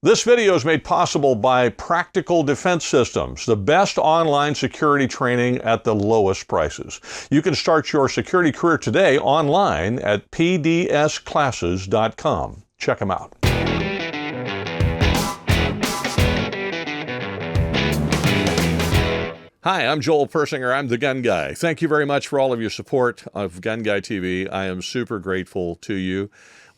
This video is made possible by Practical Defense Systems, the best online security training at the lowest prices. You can start your security career today online at pdsclasses.com. Check them out. Hi, I'm Joel Persinger. I'm the Gun Guy. Thank you very much for all of your support of GunGuyTV. I am super grateful to you.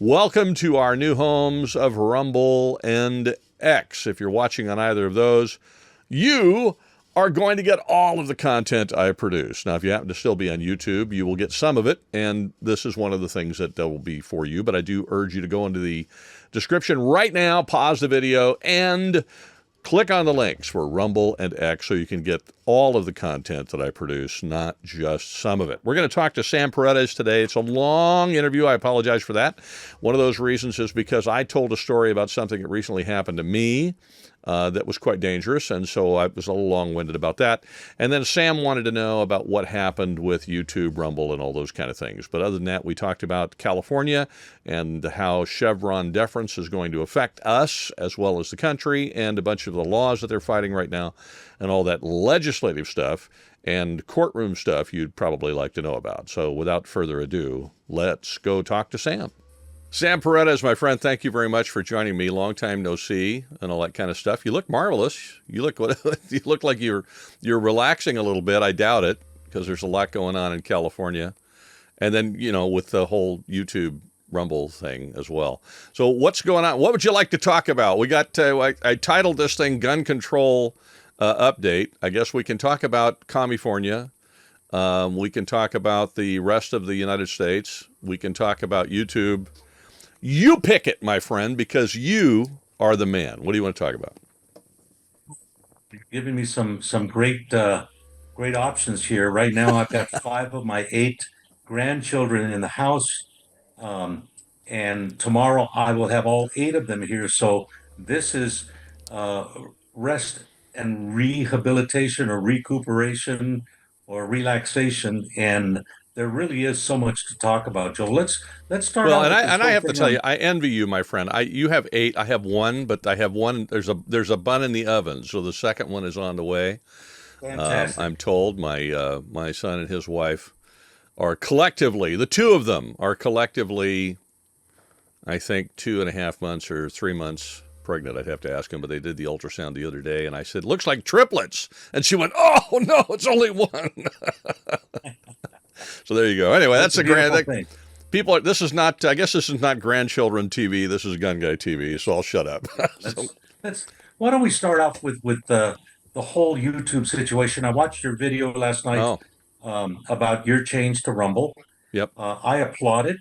Welcome to our new homes of Rumble and X. If you're watching on either of those, you are going to get all of the content I produce. Now, if you happen to still be on YouTube, you will get some of it, and this is one of the things that will be for you. But I do urge you to go into the description right now, pause the video, and click on the links for Rumble and X so you can get all of the content that I produce, not just some of it. We're going to talk to Sam Paredes today. It's a long interview. I apologize for that. One of those reasons is because I told a story about something that recently happened to me that was quite dangerous, and so I was a little long-winded about that. And then Sam wanted to know about what happened with YouTube, Rumble, and all those kind of things. But other than that, we talked about California and how Chevron deference is going to affect us as well as the country, and a bunch of the laws that they're fighting right now, and all that legislative stuff and courtroom stuff you'd probably like to know about. So without further ado, let's go talk to Sam. Sam Paredes, my friend, thank you very much for joining me. Long time no see and all that kind of stuff. You look marvelous. You look you look like you're relaxing a little bit. I doubt it, because there's a lot going on in California. And then, you know, with the whole YouTube Rumble thing as well. So what's going on? What would you like to talk about? We got I titled this thing Gun Control Update. I guess we can talk about California. We can talk about the rest of the United States. We can talk about YouTube. You pick it, my friend, because you are the man. What do you want to talk about? You're giving me some great great options here. Right now, I've got 5 of my 8 grandchildren in the house, um, and tomorrow I will have all 8 of them here. So this is uh, rest and rehabilitation, or recuperation, or relaxation, and there really is so much to talk about, Joe. Let's start Well, out and with I this and I whole have to thing tell you, on I envy you, my friend. You have 8. I have 1, but I have one. There's a bun in the oven, so the second one is on the way. fantastic. I'm told my son and his wife are collectively, the two of them are collectively, I think, 2.5 months or 3 months pregnant. I'd have to ask him, but they did the ultrasound the other day, and I said, "Looks like triplets," and she went, "Oh no, it's only one." So there you go. Anyway, Well, that's it's a a grand. beautiful thing. People are, this is not, I guess this is not grandchildren TV. This is Gun Guy TV. So I'll shut up. So, Let's why don't we start off with the whole YouTube situation? I watched your video last night oh, about your change to Rumble. yep. I applaud it,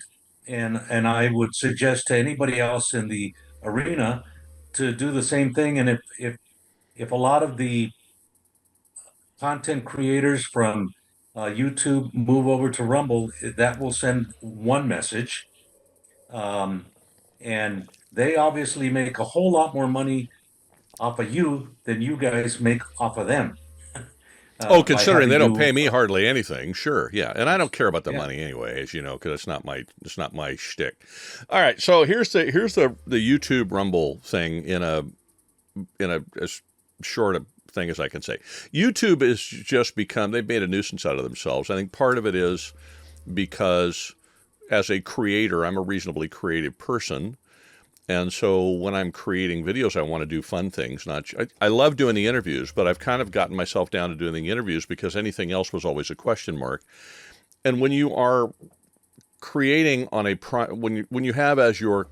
and I would suggest to anybody else in the arena to do the same thing. And if a lot of the content creators from YouTube move over to Rumble, that will send one message. Um, and they obviously make a whole lot more money off of you than you guys make off of them, Oh, by considering they having don't you, pay me hardly anything, sure, yeah, and I don't care about the yeah. money anyway, as you know, because it's not my shtick. All right, so here's the YouTube Rumble thing in a as short a thing as I can say. YouTube has just become, they've made a nuisance out of themselves. I think part of it is because as a creator, I'm a reasonably creative person. And so when I'm creating videos, I want to do fun things. I love doing the interviews, but I've kind of gotten myself down to doing the interviews because anything else was always a question mark. And when you are creating on when you have as your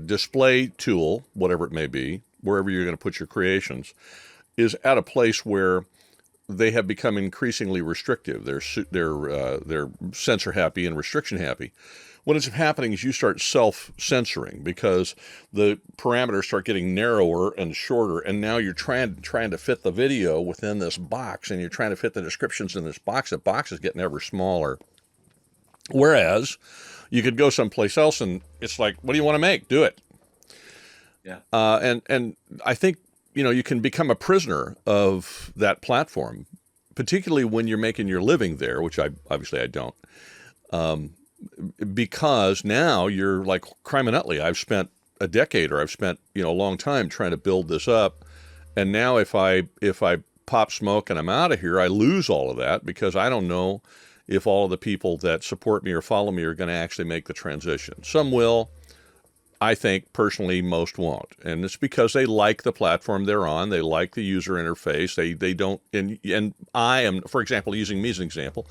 display tool, whatever it may be, wherever you're going to put your creations, is at a place where they have become increasingly restrictive. They're censor happy and restriction happy. What ends up happening is you start self-censoring because the parameters start getting narrower and shorter, and now you're trying to fit the video within this box, and you're trying to fit the descriptions in this box. The box is getting ever smaller. Whereas you could go someplace else, and it's like, what do you want to make? Do it. Yeah. And I think, you know, you can become a prisoner of that platform, particularly when you're making your living there, which I don't. Because now you're like, crime and Utley, I've spent a decade, or I've spent a long time trying to build this up. And now if I pop smoke and I'm out of here, I lose all of that because I don't know if all of the people that support me or follow me are going to actually make the transition. Some will. I think personally most won't, and it's because they like the platform they're on. They like the user interface. They don't, and I am, for example, using me as an example,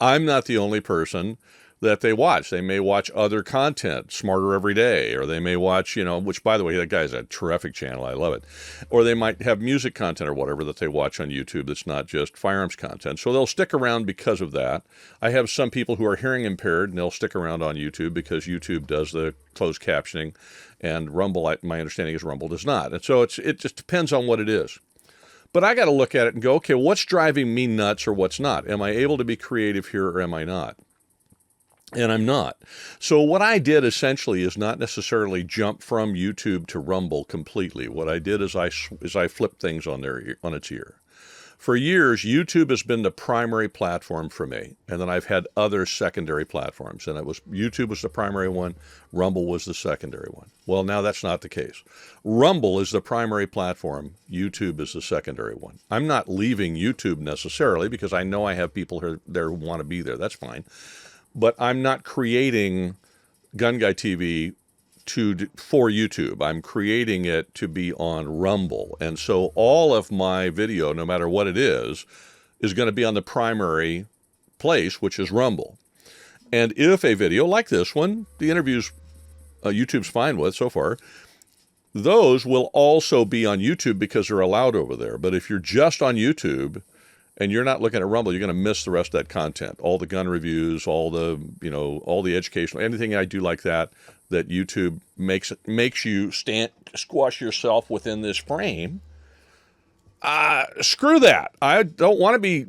I'm not the only person that they watch. They may watch other content, Smarter Every Day, or they may watch, which by the way, that guy's a terrific channel. I love it. Or they might have music content or whatever that they watch on YouTube that's not just firearms content. So they'll stick around because of that. I have some people who are hearing impaired and they'll stick around on YouTube because YouTube does the closed captioning, and Rumble, my understanding is Rumble does not. And so it just depends on what it is. But I got to look at it and go, okay, what's driving me nuts or what's not? Am I able to be creative here or am I not? And I'm not. So what I did essentially is not necessarily jump from YouTube to Rumble completely. What I did is I flipped things on its ear. For years, YouTube has been the primary platform for me, and then I've had other secondary platforms. And YouTube was the primary one, Rumble was the secondary one. Well, now that's not the case. Rumble is the primary platform, YouTube is the secondary one. I'm not leaving YouTube necessarily because I know I have people there who want to be there. That's fine. But I'm not creating Gun Guy TV for YouTube. I'm creating it to be on Rumble. And so all of my video, no matter what it is going to be on the primary place, which is Rumble. And if a video like this one, the interviews YouTube's fine with so far, those will also be on YouTube because they're allowed over there. But if you're just on YouTube and you're not looking at Rumble, you're going to miss the rest of that content. All the gun reviews, all the educational, anything I do like that YouTube makes you squash yourself within this frame. Screw that. I don't want to be,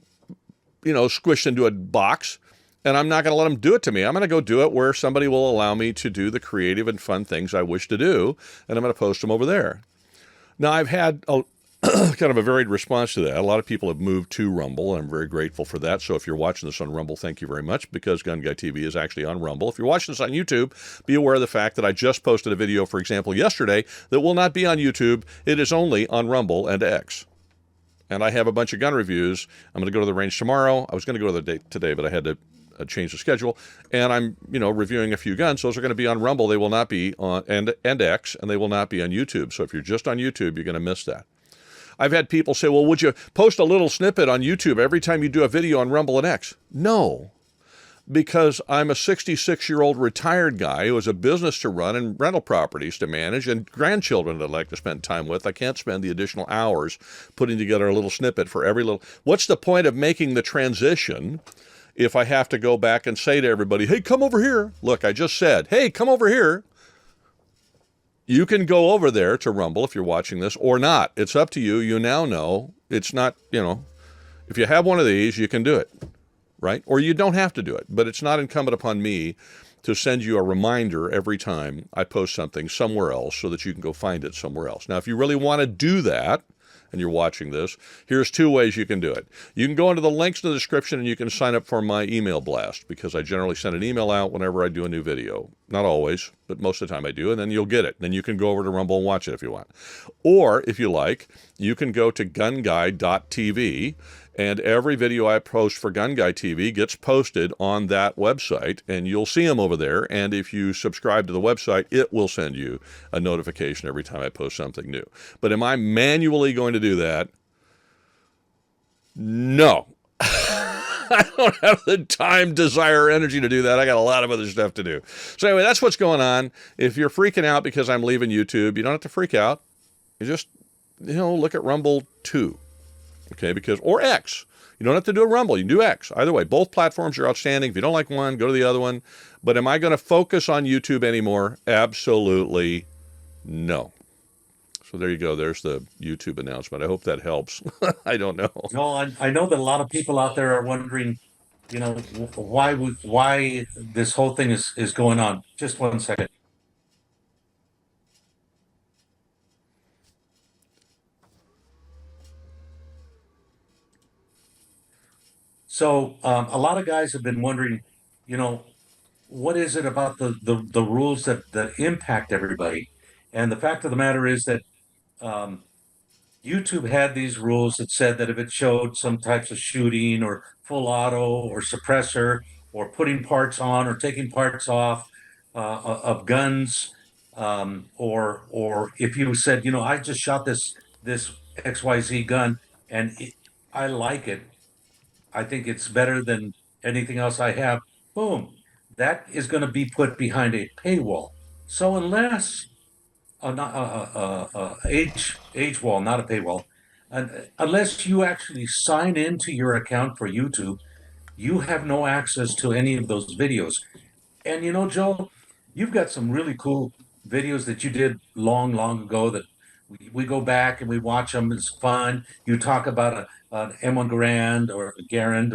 squished into a box, and I'm not going to let them do it to me. I'm going to go do it where somebody will allow me to do the creative and fun things I wish to do, and I'm going to post them over there. Now, I've had kind of a varied response to that. A lot of people have moved to Rumble, and I'm very grateful for that. So if you're watching this on Rumble, thank you very much, because Gun Guy TV is actually on Rumble. If you're watching this on YouTube, be aware of the fact that I just posted a video, for example, yesterday that will not be on YouTube. It is only on Rumble and X. And I have a bunch of gun reviews. I'm going to go to the range tomorrow. I was going to go to the date today, but I had to change the schedule. And I'm, reviewing a few guns. Those are going to be on Rumble. They will not be on and X, and they will not be on YouTube. So if you're just on YouTube, you're going to miss that. I've had people say, well, would you post a little snippet on YouTube every time you do a video on Rumble and X? No, because I'm a 66-year-old retired guy who has a business to run and rental properties to manage and grandchildren that I'd like to spend time with. I can't spend the additional hours putting together a little snippet for every little. What's the point of making the transition if I have to go back and say to everybody, hey, come over here. Look, I just said, hey, come over here. You can go over there to Rumble if you're watching this or not. It's up to you. You now know it's not, if you have one of these, you can do it, right? Or you don't have to do it, but it's not incumbent upon me to send you a reminder every time I post something somewhere else so that you can go find it somewhere else. Now, if you really want to do that, and you're watching this, here's two ways you can do it. You can go into the links in the description and you can sign up for my email blast, because I generally send an email out whenever I do a new video. Not always, but most of the time I do, and then you'll get it. Then you can go over to Rumble and watch it if you want. Or, if you like, you can go to GunGuy.tv, and every video I post for Gun Guy TV gets posted on that website, and you'll see them over there. And if you subscribe to the website, it will send you a notification every time I post something new. But am I manually going to do that? No. I don't have the time, desire, or energy to do that. I got a lot of other stuff to do. So anyway, that's what's going on. If you're freaking out because I'm leaving YouTube, you don't have to freak out. You just, look at Rumble too. Okay, or X. You don't have to do a Rumble. You can do X. Either way, both platforms are outstanding. If you don't like one, go to the other one. But am I going to focus on YouTube anymore? Absolutely no. So there you go. There's the YouTube announcement. I hope that helps. I don't know. No, I know that a lot of people out there are wondering, why this whole thing is going on. Just one second. So a lot of guys have been wondering, what is it about the rules that impact everybody? And the fact of the matter is that um, YouTube had these rules that said that if it showed some types of shooting or full auto or suppressor or putting parts on or taking parts off of guns, or if you said, I just shot this XYZ gun and I like it, I think it's better than anything else I have. Boom, that is going to be put behind a paywall. So unless not age wall, not a paywall. And unless you actually sign into your account for YouTube, you have no access to any of those videos. And Joe, you've got some really cool videos that you did long, long ago that we go back and we watch them. It's fun. You talk about an M1 Garand or a Garand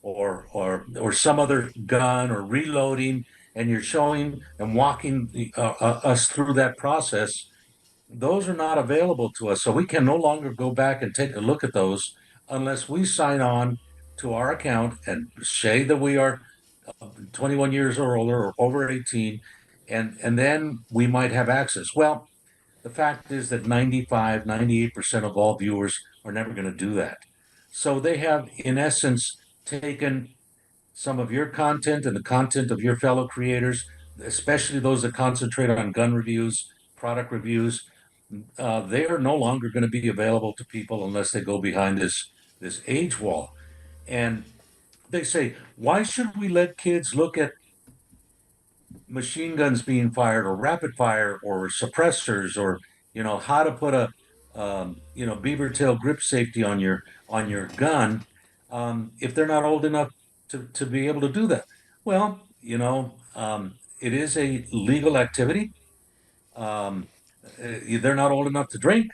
or some other gun or reloading, and you're showing and walking us through that process. Those are not available to us. So we can no longer go back and take a look at those unless we sign on to our account and say that we are 21 years or older or over 18, and then we might have access. Well, the fact is that 98% of all viewers are never going to do that. So they have, in essence, taken some of your content and the content of your fellow creators, especially those that concentrate on gun reviews, product reviews. They are no longer going to be available to people unless they go behind this age wall. And they say, why should we let kids look at machine guns being fired or rapid fire or suppressors or how to put a beaver tail grip safety on your gun if they're not old enough to be able to do that? Well, it is a legal activity. um, they're not old enough to drink,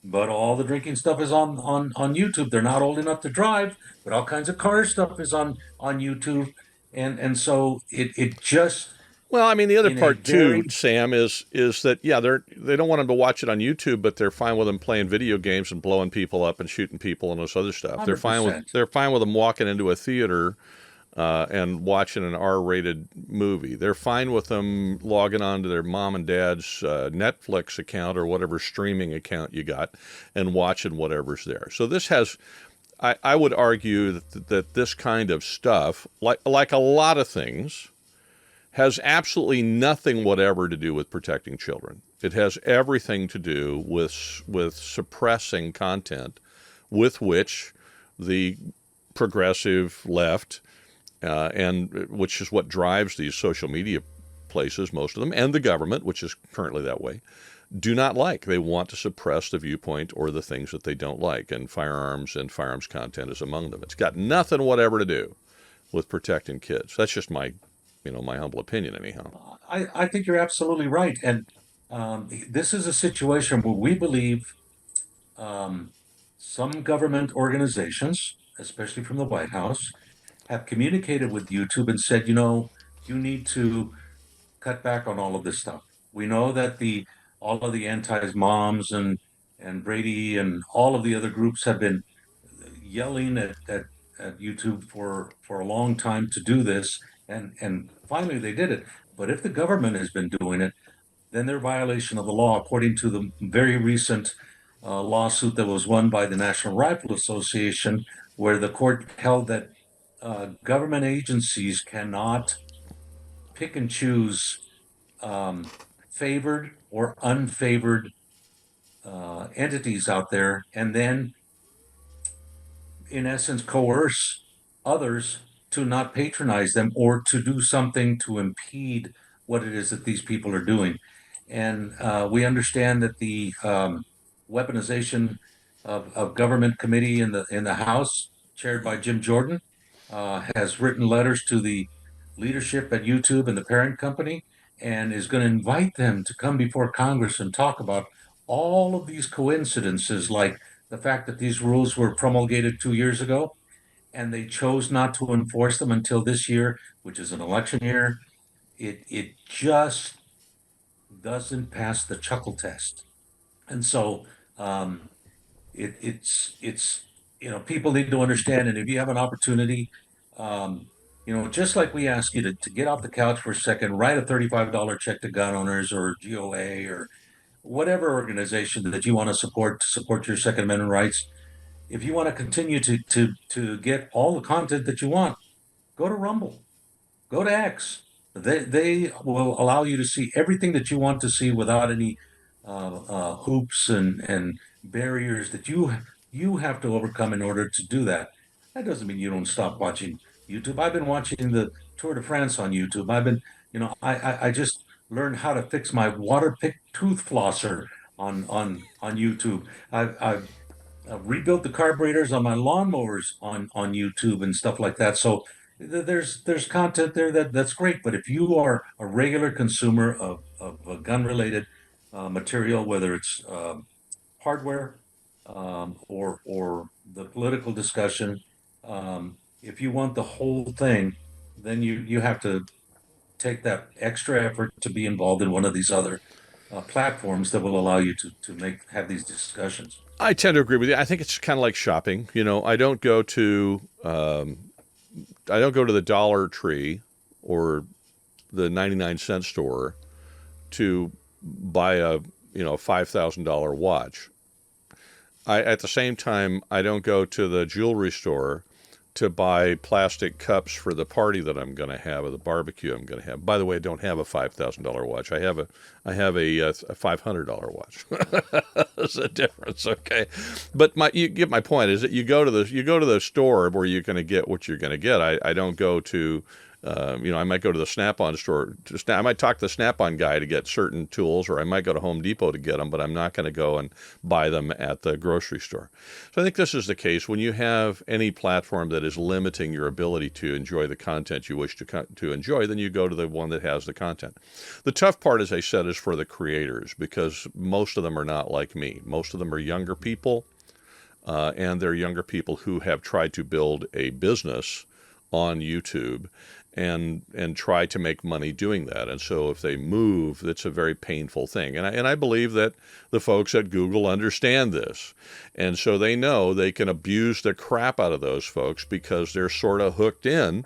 but all the drinking stuff is on YouTube. They're not old enough to drive, but all kinds of car stuff is on YouTube. And so it just, Well, I mean, the other in a part too, very Sam, is that yeah, they don't want them to watch it on YouTube, but they're fine with them playing video games and blowing people up and shooting people and this other stuff. 100%. They're fine with them walking into a theater and watching an R-rated movie. They're fine with them logging on to their mom and dad's Netflix account or whatever streaming account you got and watching whatever's there. So this has. I would argue that this kind of stuff, like a lot of things, has absolutely nothing whatever to do with protecting children. It has everything to do with suppressing content with which the progressive left, and which is what drives these social media places, most of them, and the government, which is currently that way, do not like. They want to suppress the viewpoint or the things that they don't like, and firearms content is among them. It's got nothing whatever to do with protecting kids. That's just my humble opinion, anyhow. I think you're absolutely right. And this is a situation where we believe um, some government organizations, especially from the White House, have communicated with YouTube and said, you need to cut back on all of this stuff. We know that the all of the anti-moms and Brady and all of the other groups have been yelling at YouTube for a long time to do this, and finally they did it. But if the government has been doing it, then they're violation of the law, according to the very recent lawsuit that was won by the National Rifle Association, where the court held that government agencies cannot pick and choose favored or unfavored entities out there, and then in essence, coerce others to not patronize them or to do something to impede what it is that these people are doing. And we understand that the weaponization of government committee in the House, chaired by Jim Jordan, has written letters to the leadership at YouTube and the parent company, and is going to invite them to come before Congress and talk about all of these coincidences, like the fact that these rules were promulgated 2 years ago and they chose not to enforce them until this year, which is an election year. It just doesn't pass the chuckle test. And so um, it's people need to understand. And if you have an opportunity, just like we ask you to get off the couch for a second, write a $35 check to gun owners or GOA whatever organization that you want to support your Second Amendment rights. If you want to continue to get all the content that you want, go to Rumble, go to X. They will allow you to see everything that you want to see without any hoops and barriers that you have to overcome in order to do that. That doesn't mean you don't stop watching YouTube. I've been watching the Tour de France on YouTube. I just learned how to fix my water pick tooth flosser on YouTube. I've rebuilt the carburetors on my lawnmowers on YouTube and stuff like that. So there's content there that's great. But if you are a regular consumer of gun related material, whether it's hardware or the political discussion, if you want the whole thing, then you have to take that extra effort to be involved in one of these other platforms that will allow you to have these discussions. I tend to agree with you. I think it's kind of like shopping. You know, I don't go to the Dollar Tree or the 99-cent store to buy a $5,000 watch. At the same time, I don't go to the jewelry store to buy plastic cups for the party that I'm going to have or the barbecue I'm going to have. By the way, I don't have a $5,000 watch. I have a $500 watch. There's a difference, okay? But you get my point. Is that you go to the store where you're going to get what you're going to get. I don't go to I might go to the Snap-on store. I might talk to the Snap-on guy to get certain tools, or I might go to Home Depot to get them, but I'm not going to go and buy them at the grocery store. So I think this is the case when you have any platform that is limiting your ability to enjoy the content you wish to enjoy, then you go to the one that has the content. The tough part, as I said, is for the creators, because most of them are not like me. Most of them are younger people, and they're younger people who have tried to build a business on YouTube and try to make money doing that. And so if they move, that's a very painful thing. And I believe that the folks at Google understand this. And so they know they can abuse the crap out of those folks because they're sort of hooked in,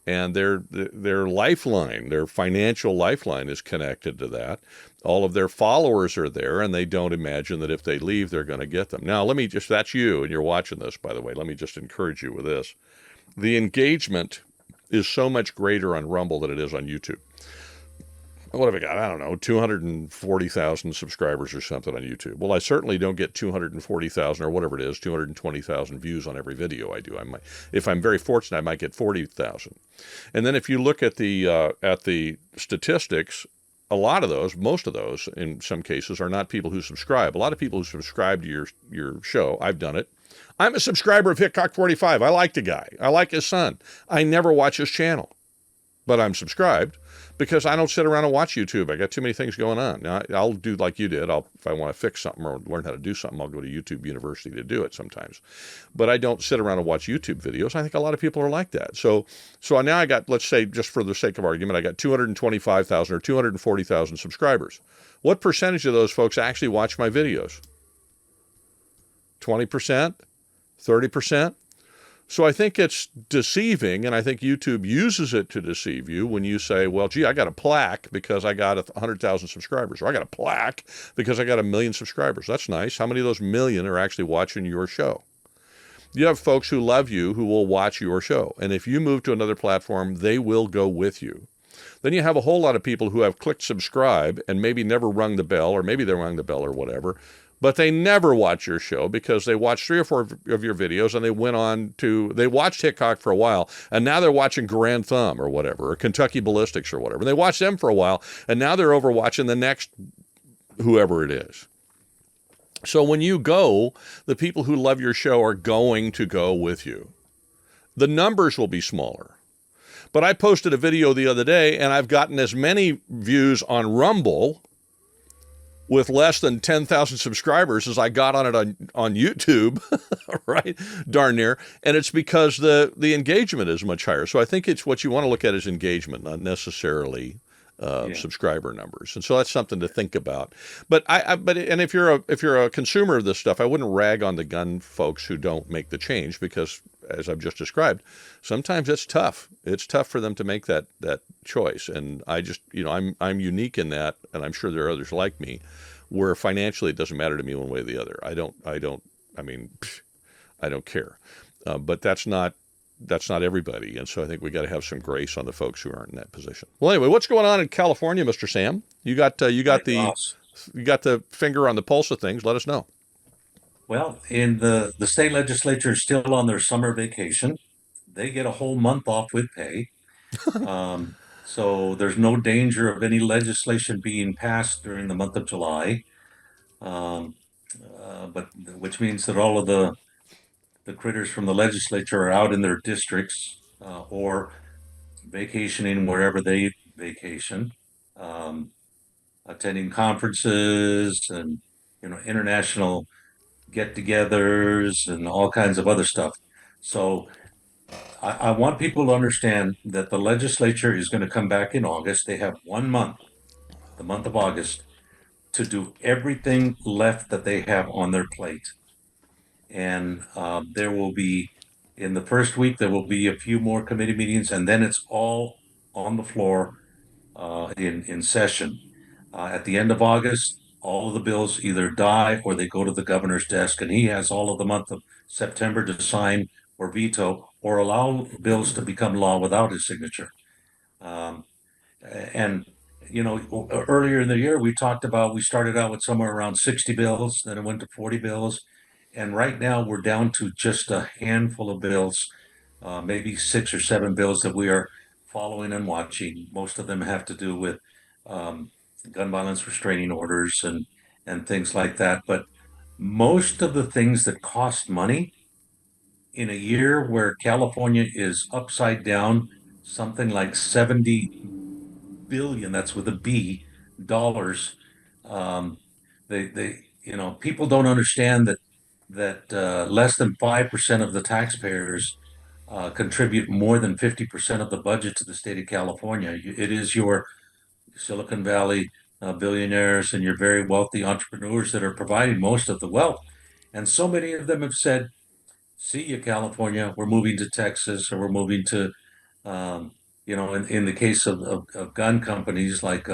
and their lifeline, their financial lifeline is connected to that. All of their followers are there, and they don't imagine that if they leave, they're going to get them. Now, that's you, and you're watching this, by the way. Let me just encourage you with this. The engagement is so much greater on Rumble than it is on YouTube. What have I got? I don't know, 240,000 subscribers or something on YouTube. Well, I certainly don't get 240,000 or whatever it is, 220,000 views on every video I do. If I'm very fortunate, I might get 40,000. And then if you look at the statistics, most of those, in some cases, are not people who subscribe. A lot of people who subscribe to your show, I've done it. I'm a subscriber of Hitcock45. I like the guy. I like his son. I never watch his channel, but I'm subscribed because I don't sit around and watch YouTube. I got too many things going on. Now, I'll do like you did. If I want to fix something or learn how to do something, I'll go to YouTube University to do it sometimes. But I don't sit around and watch YouTube videos. I think a lot of people are like that. So now I got, let's say, just for the sake of argument, I got 225,000 or 240,000 subscribers. What percentage of those folks actually watch my videos? 20%? 30%? So I think it's deceiving, and I think YouTube uses it to deceive you when you say, well, gee, I got a plaque because I got 100,000 subscribers, or I got a plaque because I got 1 million subscribers. That's nice. How many of those million are actually watching your show? You have folks who love you who will watch your show, and if you move to another platform, they will go with you. Then you have a whole lot of people who have clicked subscribe and maybe never rung the bell, or maybe they rung the bell or whatever, but they never watch your show because they watched 3 or 4 of your videos and they watched Hitchcock for a while, and now they're watching Grand Thumb or whatever, or Kentucky Ballistics or whatever. And they watched them for a while, and now they're over watching the next whoever it is. So when you go, the people who love your show are going to go with you. The numbers will be smaller. But I posted a video the other day, and I've gotten as many views on Rumble with less than 10,000 subscribers as I got on it on YouTube, right? Darn near. And it's because the engagement is much higher. So I think it's what you want to look at is engagement, not necessarily subscriber numbers. And so that's something to think about. But if you're a consumer of this stuff, I wouldn't rag on the gun folks who don't make the change, because as I've just described, sometimes it's tough. It's tough for them to make that choice. And I just, I'm unique in that, and I'm sure there are others like me, where financially it doesn't matter to me one way or the other. I mean, I don't care. But that's not everybody, and so I think we got to have some grace on the folks who aren't in that position. Well, anyway, what's going on in California, Mr. Sam? You got the finger on the pulse of things. Let us know. Well, in the state legislature is still on their summer vacation. They get a whole month off with pay. So there's no danger of any legislation being passed during the month of July. Um, but which means that all of the critters from the legislature are out in their districts or vacationing wherever they vacation, um, attending conferences and international get-togethers and all kinds of other stuff. So I want people to understand that the legislature is going to come back in August. They have 1 month, the month of August, to do everything left that they have on their plate. And there will be, in the first week, there will be a few more committee meetings, and then it's all on the floor in session. At the end of August, all of the bills either die or they go to the governor's desk, and he has all of the month of September to sign or veto or allow bills to become law without his signature. Um, and earlier in the year, we started out with somewhere around 60 bills, then it went to 40 bills. And right now, we're down to just a handful of bills, maybe 6 or 7 bills that we are following and watching. Most of them have to do with um, gun violence restraining orders and things like that. But most of the things that cost money in a year where California is upside down, something like 70 billion, that's with a B, dollars. Um, people don't understand that less than 5% of the taxpayers contribute more than 50% of the budget to the state of California. It is your Silicon Valley billionaires and your very wealthy entrepreneurs that are providing most of the wealth. And so many of them have said, see you, California, we're moving to Texas, or we're moving to, in the case of gun companies like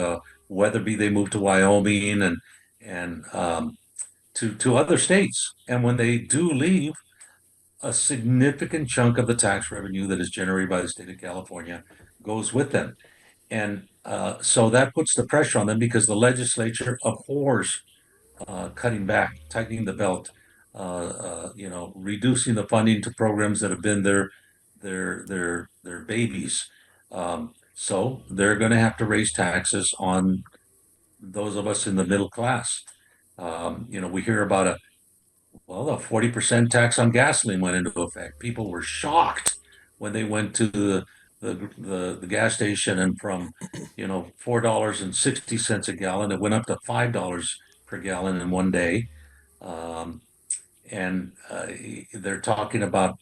Weatherby, they moved to Wyoming and to other states. And when they do leave, a significant chunk of the tax revenue that is generated by the state of California goes with them. And so that puts the pressure on them because the legislature abhors cutting back, tightening the belt, reducing the funding to programs that have been their babies. So they're going to have to raise taxes on those of us in the middle class. We hear about a 40% tax on gasoline went into effect. People were shocked when they went to the gas station, and from $4.60 a gallon, it went up to $5 per gallon in one day. Um, and they're talking about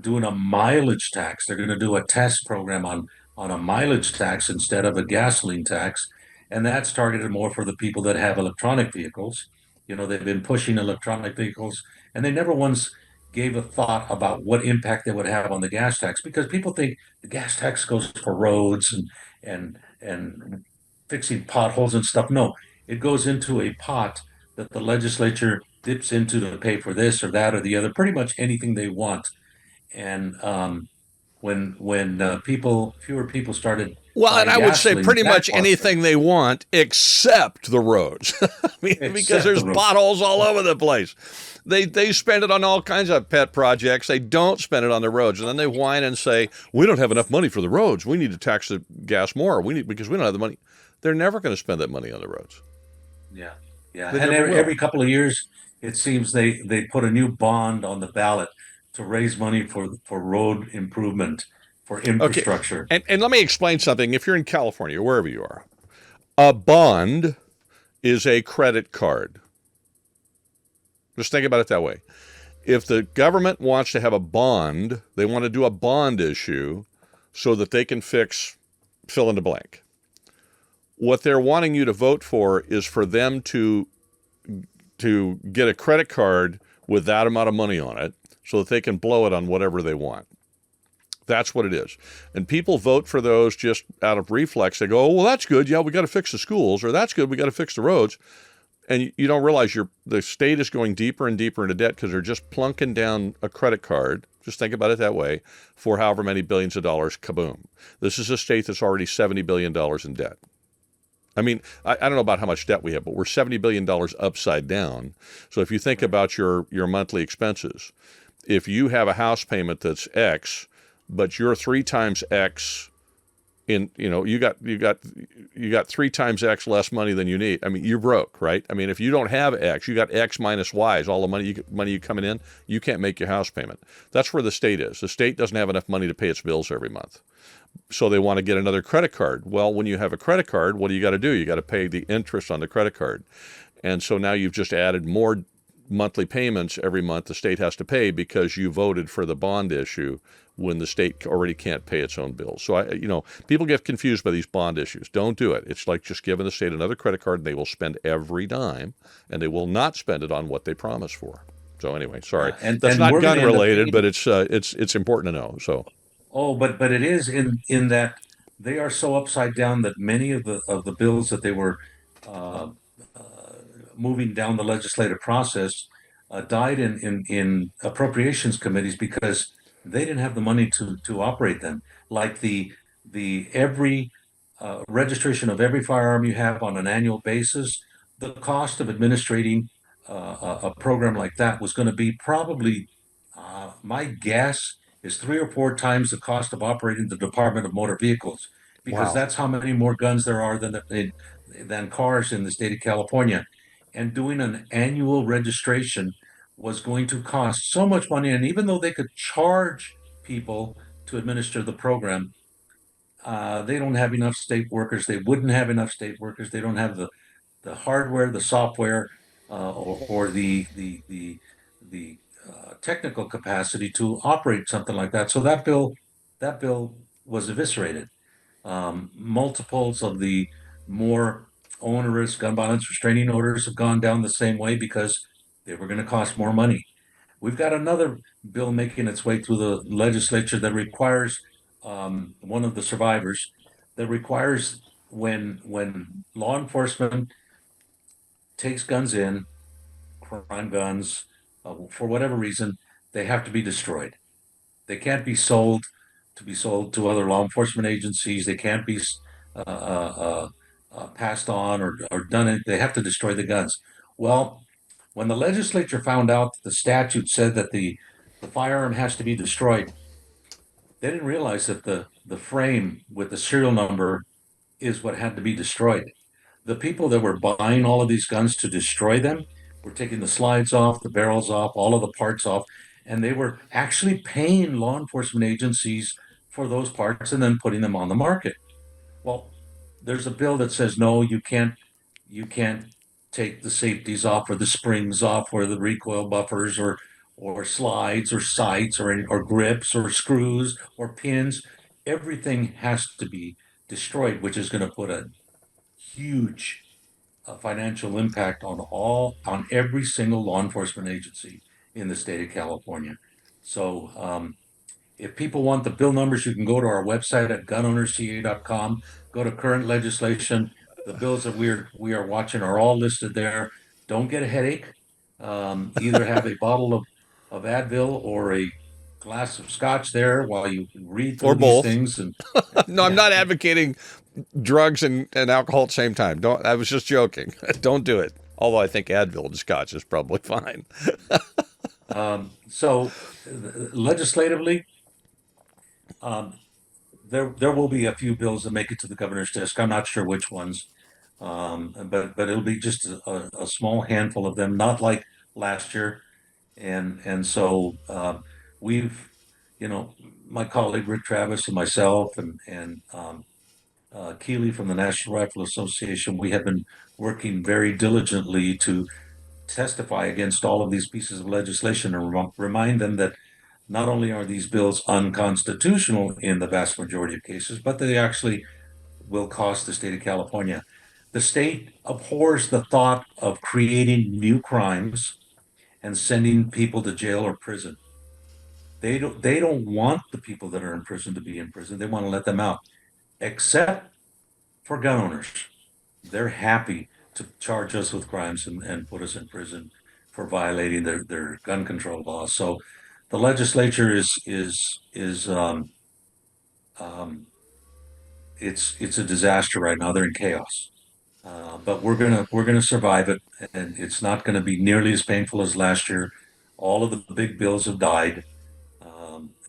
doing a mileage tax. They're going to do a test program on a mileage tax instead of a gasoline tax, and that's targeted more for the people that have electronic vehicles. They've been pushing electronic vehicles, and they never once gave a thought about what impact they would have on the gas tax, because people think the gas tax goes for roads and fixing potholes and stuff. No, it goes into a pot that the legislature dips into to pay for this or that or the other, pretty much anything they want. And when fewer people started Well, and buying I would say gasoline, pretty that much cost them. anything they want except the roads. I mean, because Except the there's road. potholes all over the place. They spend it on all kinds of pet projects. They don't spend it on the roads, and then they whine and say, "We don't have enough money for the roads. We need to tax the gas more. Because we don't have the money." They're never going to spend that money on the roads. Yeah, yeah. They And never every will. couple of years, it seems they put a new bond on the ballot to raise money for road improvement, for Okay, infrastructure. and let me explain something. If you're in California, or wherever you are, a bond is a credit card. Just think about it that way. If the government wants to have a bond, they want to do a bond issue so that they can fix fill in the blank. What they're wanting you to vote for is for them to get a credit card with that amount of money on it so that they can blow it on whatever they want. That's what it is. And people vote for those just out of reflex. They go, oh, well, that's good. Yeah, we got to fix the schools, or that's good. We got to fix the roads. And you don't realize the state is going deeper and deeper into debt because they're just plunking down a credit card. Just think about it that way for however many billions of dollars. Kaboom! This is a state that's already $70 billion in debt. I mean, I don't know about how much debt we have, but we're $70 billion upside down. So if you think about your monthly expenses, if you have a house payment that's X, but you're three times X in, you got three times X less money than you need. I mean, you're broke, right? I mean, if you don't have X, you got X minus Y is all the money you coming in. You can't make your house payment. That's where the state is. The state doesn't have enough money to pay its bills every month. So they want to get another credit card. Well, when you have a credit card, what do you got to do? You got to pay the interest on the credit card. And so now you've just added more monthly payments every month the state has to pay because you voted for the bond issue when the state already can't pay its own bills. So people get confused by these bond issues. Don't do it. It's like just giving the state another credit card and they will spend every dime and they will not spend it on what they promised for. So anyway, sorry. That's not gun related, but it's important to know. So Oh, but it is in that they are so upside down that many of the bills that they were uh, moving down the legislative process died in appropriations committees because they didn't have the money to operate them. Like the every registration of every firearm you have on an annual basis, the cost of administrating a program like that was going to be probably, my guess is 3 or 4 times the cost of operating the Department of Motor Vehicles, because wow. that's how many more guns there are than cars in the state of California. And doing an annual registration was going to cost so much money. And even though they could charge people to administer the program, they don't have enough state workers. They wouldn't have enough state workers. They don't have the hardware, the software, or the technical capacity to operate something like that. So that bill was eviscerated. Multiples of the more onerous gun violence restraining orders have gone down the same way because they were going to cost more money. We've got another bill making its way through the legislature that requires, one of the survivors, that requires when law enforcement takes guns in, crime guns, for whatever reason, they have to be destroyed. They can't be sold to other law enforcement agencies. They can't be passed on or done it. They have to destroy the guns. Well, when the legislature found out that the statute said that the firearm has to be destroyed, they didn't realize that the frame with the serial number is what had to be destroyed. The people that were buying all of these guns to destroy them were taking the slides off, the barrels off, all of the parts off, and they were actually paying law enforcement agencies for those parts and then putting them on the market. Well, there's a bill that says no, you can't take the safeties off or the springs off or the recoil buffers or slides or sights or grips or screws or pins. Everything has to be destroyed, which is going to put a huge financial impact on every single law enforcement agency in the state of California. So if people want the bill numbers, you can go to our website at gunownersca.com, go to current legislation. The bills that we are watching are all listed there. Don't get a headache. Either have a bottle of Advil or a glass of scotch there while you read Or through these both. things. And No, I'm yeah, not advocating drugs and alcohol at the same time. Don't. I was just joking. Don't do it. Although I think Advil and Scotch is probably fine. so legislatively, um, there will be a few bills that make it to the governor's desk. I'm not sure which ones, but it'll be just a small handful of them, not like last year. And so we've, my colleague Rick Travis and myself and Keeley from the National Rifle Association, we have been working very diligently to testify against all of these pieces of legislation and remind them that not only are these bills unconstitutional in the vast majority of cases, but they actually will cost the state of California. The state abhors the thought of creating new crimes and sending people to jail or prison. They don't want the people that are in prison to be in prison. They want to let them out, except for gun owners. They're happy to charge us with crimes and put us in prison for violating their gun control laws. So the legislature is um, it's a disaster right now. They're in chaos. But we're gonna survive it, and it's not going to be nearly as painful as last year. All of the big bills have died,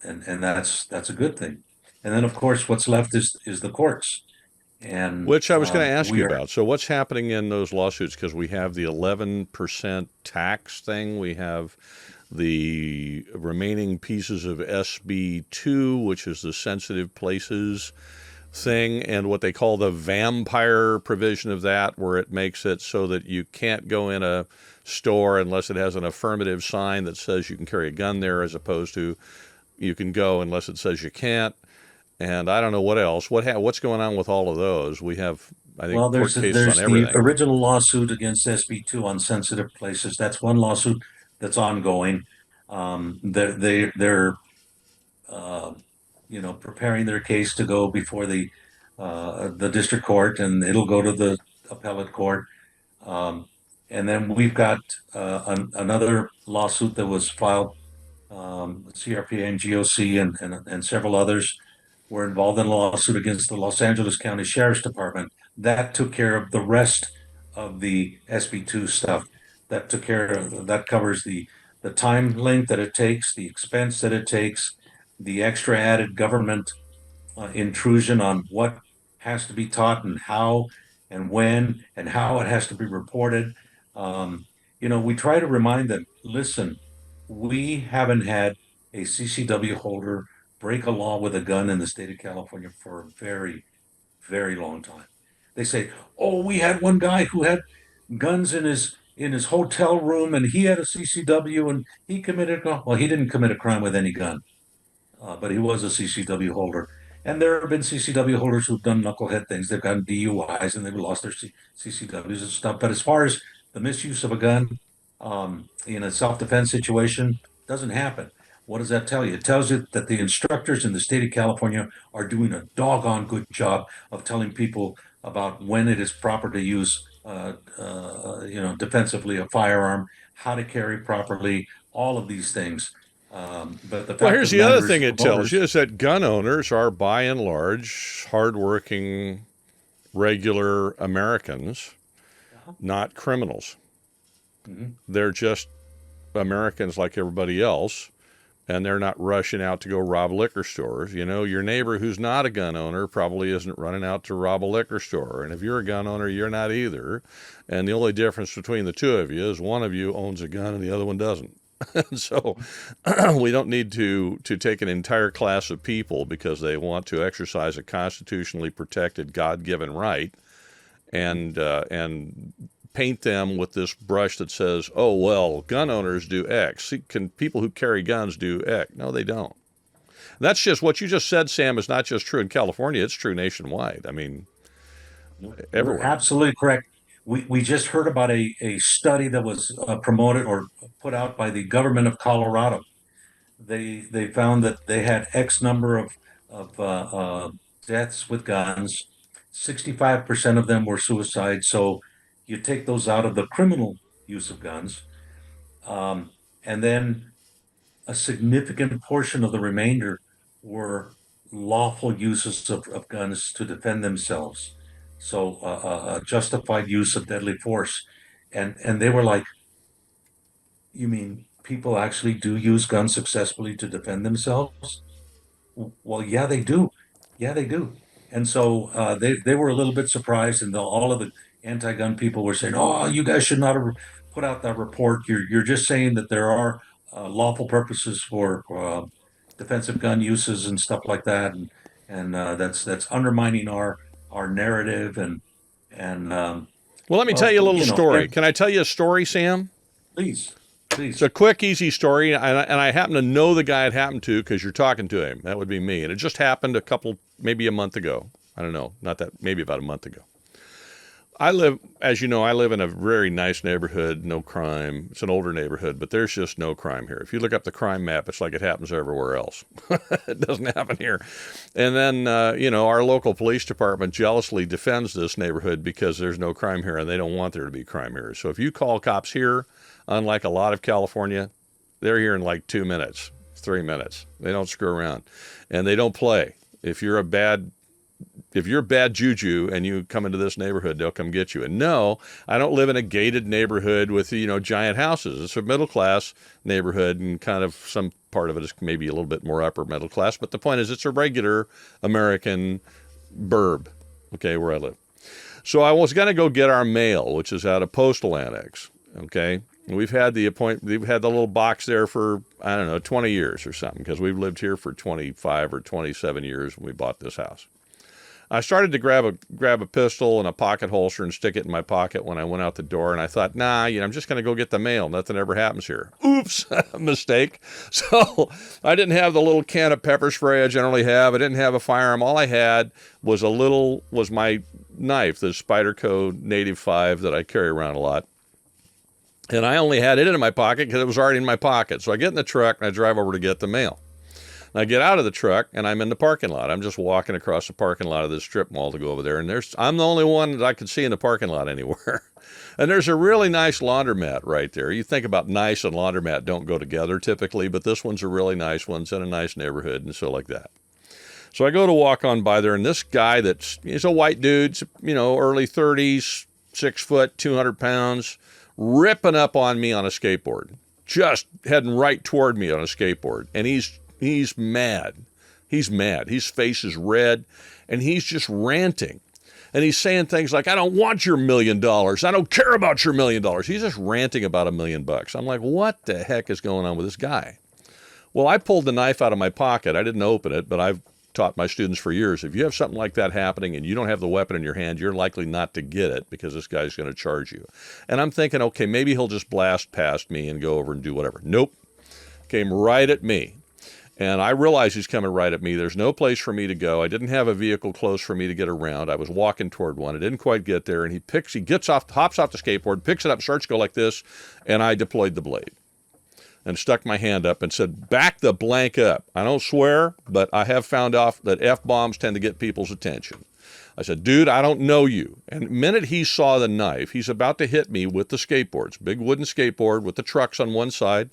and that's a good thing. And then, of course, what's left is the courts, and Which I was going to ask we you are. about. So, what's happening in those lawsuits? Because we have the 11% tax thing, we have the remaining pieces of SB2, which is the sensitive places thing, and what they call the vampire provision of that, where it makes it so that you can't go in a store unless it has an affirmative sign that says you can carry a gun there, as opposed to you can go unless it says you can't. And I don't know what else. What's going on with all of those? We have, I think, Well, court cases on there's the everything. original lawsuit against SB2 on sensitive places. That's one lawsuit that's ongoing. They're uh, preparing their case to go before the district court, and it'll go to the appellate court. Um, and then we've got another lawsuit that was filed. CRPA and GOC and several others were involved in a lawsuit against the Los Angeles County Sheriff's Department. That took care of the rest of the SB2 stuff. That covers the time length that it takes, the expense that it takes, the extra added government intrusion on what has to be taught and how and when and how it has to be reported. Um, we try to remind them, listen, we haven't had a CCW holder break a law with a gun in the state of California for a very, very long time. They say, "Oh, we had one guy who had guns in his hotel room, and he had a CCW, and he committed well, he didn't commit a crime with any gun, but he was a CCW holder. And there have been CCW holders who've done knucklehead things. They've gotten DUIs and they've lost their CCWs and stuff. But as far as the misuse of a gun in a self-defense situation, doesn't happen. What does that tell you? It tells you that the instructors in the state of California are doing a doggone good job of telling people about when it is proper to use, defensively a firearm, how to carry properly, all of these things. But the Well, fact here's of the the other matter is, thing the it tells promoters. you is that gun owners are, by and large, hardworking, regular Americans, Uh-huh. not criminals. Mhm. They're just Americans like everybody else, and they're not rushing out to go rob liquor stores. You know, your neighbor who's not a gun owner probably isn't running out to rob a liquor store. And if you're a gun owner, you're not either. And the only difference between the two of you is one of you owns a gun and the other one doesn't. So we don't need to take an entire class of people because they want to exercise a constitutionally protected God-given right and paint them with this brush that says, "Oh well, gun owners do X. See, can people who carry guns do X?" No, they don't. That's just what you just said, Sam. Is not just true in California; it's true nationwide. I mean, You're everywhere. absolutely correct. We just heard about a study that was promoted or put out by the government of Colorado. They found that they had X number of deaths with guns. 65% of them were suicide. So you take those out of the criminal use of guns, um, and then a significant portion of the remainder were lawful uses of guns to defend themselves. So justified use of deadly force, and they were like, "You mean people actually do use guns successfully to defend themselves?" Well, yeah, they do. Yeah, they do. And so they were a little bit surprised, and all of the anti-gun people were saying, "Oh, you guys should not have put out that report. You're just saying that there are lawful purposes for defensive gun uses and stuff like that, and that's undermining our narrative and Well, let me tell well, you a little story. again, Can I tell you a story, Sam? please, It's a please. quick, easy story, and I happen to know the guy it happened to because you're talking to him. That would be me, and it just happened maybe a month ago. I don't know, not that, maybe about a month ago. I live, as you know, I live in a very nice neighborhood, no crime. It's an older neighborhood, but there's just no crime here. If you look up the crime map, it's like it happens everywhere else. It doesn't happen here. And then, our local police department jealously defends this neighborhood because there's no crime here and they don't want there to be crime here. So if you call cops here, unlike a lot of California, they're here in like 2 minutes, 3 minutes. They don't screw around and they don't play. If you're bad juju and you come into this neighborhood, they'll come get you. And no, I don't live in a gated neighborhood with, giant houses. It's a middle class neighborhood, and kind of some part of it is maybe a little bit more upper middle class. But the point is, it's a regular American burb, okay, where I live. So I was going to go get our mail, which is out of Postal Annex, okay? We've had the little box there for, 20 years or something, because we've lived here for 25 or 27 years when we bought this house. I started to grab a pistol and a pocket holster and stick it in my pocket when I went out the door, and I thought, nah, I'm just going to go get the mail. Nothing ever happens here. Oops, mistake. So I didn't have the little can of pepper spray I generally have. I didn't have a firearm. All I had was my knife, the Spyderco Native 5 that I carry around a lot. And I only had it in my pocket because it was already in my pocket. So I get in the truck and I drive over to get the mail. I get out of the truck and I'm in the parking lot. I'm just walking across the parking lot of this strip mall to go over there. And I'm the only one that I could see in the parking lot anywhere. And there's a really nice laundromat right there. You think about nice and laundromat don't go together typically, but this one's a really nice one. It's in a nice neighborhood and so like that. So I go to walk on by there, and this guy he's a white dude, early 30s, 6 foot, 200 pounds, ripping up on me on a skateboard, just heading right toward me on a skateboard. And he's mad. He's mad. His face is red, and he's just ranting. And he's saying things like, I don't want your $1 million. I don't care about your $1 million. He's just ranting about $1 million. I'm like, what the heck is going on with this guy? Well, I pulled the knife out of my pocket. I didn't open it, but I've taught my students for years, if you have something like that happening and you don't have the weapon in your hand, you're likely not to get it because this guy's going to charge you. And I'm thinking, okay, maybe he'll just blast past me and go over and do whatever. Nope. Came right at me. And I realized he's coming right at me. There's no place for me to go. I didn't have a vehicle close for me to get around. I was walking toward one. I didn't quite get there. And he hops off the skateboard, picks it up, starts to go like this, and I deployed the blade and stuck my hand up and said, back the blank up. I don't swear, but I have found out that F-bombs tend to get people's attention. I said, dude, I don't know you. And the minute he saw the knife, he's about to hit me with the skateboards, big wooden skateboard with the trucks on one side.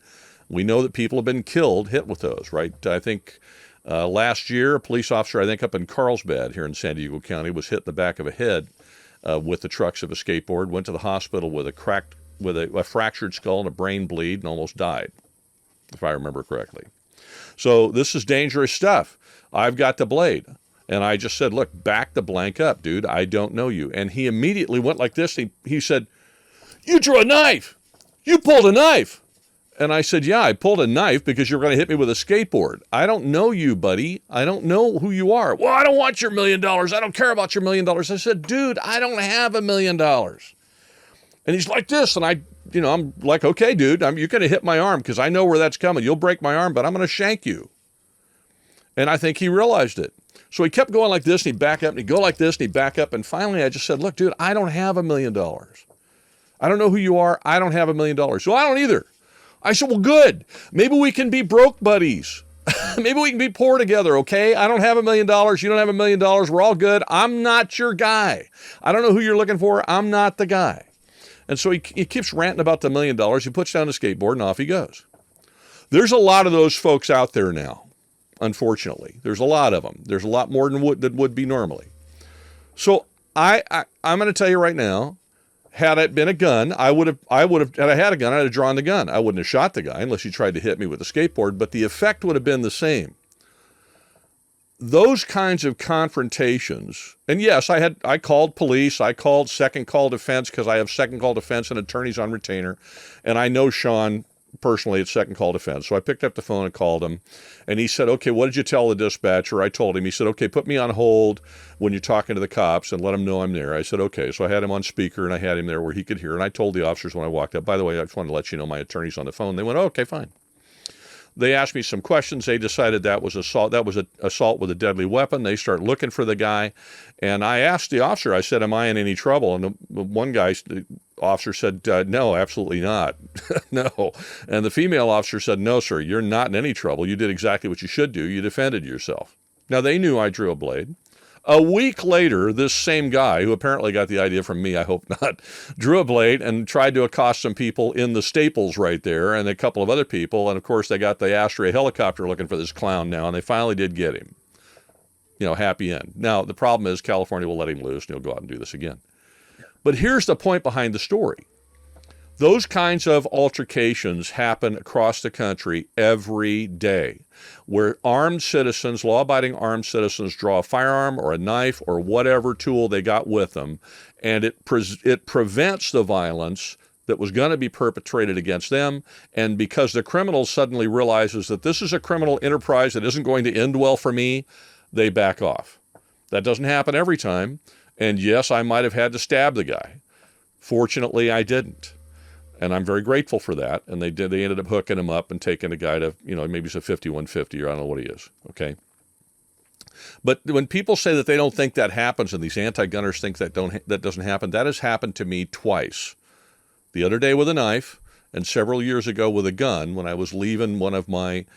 We know that people have been hit with those, right? I think last year, a police officer, I think up in Carlsbad here in San Diego County, was hit in the back of a head with the trucks of a skateboard, went to the hospital with a fractured skull and a brain bleed and almost died, if I remember correctly. So this is dangerous stuff. I've got the blade. And I just said, look, back the blank up, dude. I don't know you. And he immediately went like this. He said, you drew a knife. You pulled a knife. And I said, yeah, I pulled a knife because you're going to hit me with a skateboard. I don't know you, buddy. I don't know who you are. Well, I don't want your $1 million. I don't care about your $1 million. I said, dude, I don't have $1 million. And he's like this. And I'm like, okay, dude, you're going to hit my arm because I know where that's coming. You'll break my arm, but I'm going to shank you. And I think he realized it. So he kept going like this, and he'd back up, and he'd go like this, and he'd back up. And finally, I just said, look, dude, I don't have $1 million. I don't know who you are. I don't have $1 million. So I don't either. I said, well, good. Maybe we can be broke buddies. Maybe we can be poor together, okay? I don't have $1 million. You don't have $1 million. We're all good. I'm not your guy. I don't know who you're looking for. I'm not the guy. And so he keeps ranting about the $1 million. He puts down the skateboard, and off he goes. There's a lot of those folks out there now. Unfortunately, there's a lot of them. There's a lot more than would be normally. So I'm going to tell you right now, had it been a gun, I would have, had I had a gun, I'd have drawn the gun. I wouldn't have shot the guy unless he tried to hit me with a skateboard, but the effect would have been the same. Those kinds of confrontations, and yes, I called police, I called second call defense because I have second call defense and attorneys on retainer, and I know Sean personally at second call defense. So I picked up the phone and called him, and he said, okay, what did you tell the dispatcher? I told him. He said, okay, put me on hold when you're talking to the cops and let them know I'm there. I said, okay. So I had him on speaker, and I had him there where he could hear, and I told the officers when I walked up, by the way, I just wanted to let you know my attorney's on the phone. They went, oh, okay, fine. They asked me some questions. They decided that was assault. That was an assault with a deadly weapon. They start looking for the guy, and I asked the officer. I said, "Am I in any trouble?" And the one guy, the officer said, "No, absolutely not, no." And the female officer said, "No, sir, you're not in any trouble. You did exactly what you should do. You defended yourself." Now they knew I drew a blade. A week later, this same guy, who apparently got the idea from me, I hope not, drew a blade and tried to accost some people in the Staples right there and a couple of other people. And of course, they got the Astray helicopter looking for this clown now, and they finally did get him. Happy end. Now, the problem is California will let him loose and he'll go out and do this again. But here's the point behind the story. Those kinds of altercations happen across the country every day, where armed citizens, law-abiding armed citizens, draw a firearm or a knife or whatever tool they got with them, and it prevents the violence that was going to be perpetrated against them. And because the criminal suddenly realizes that this is a criminal enterprise that isn't going to end well for me, they back off. That doesn't happen every time. And yes, I might have had to stab the guy. Fortunately, I didn't. And I'm very grateful for that. And they did. They ended up hooking him up and taking a guy to, maybe it's a 5150 or I don't know what he is. Okay. But when people say that they don't think that happens and these anti-gunners think that doesn't happen, that has happened to me twice. The other day with a knife and several years ago with a gun when I was leaving one of my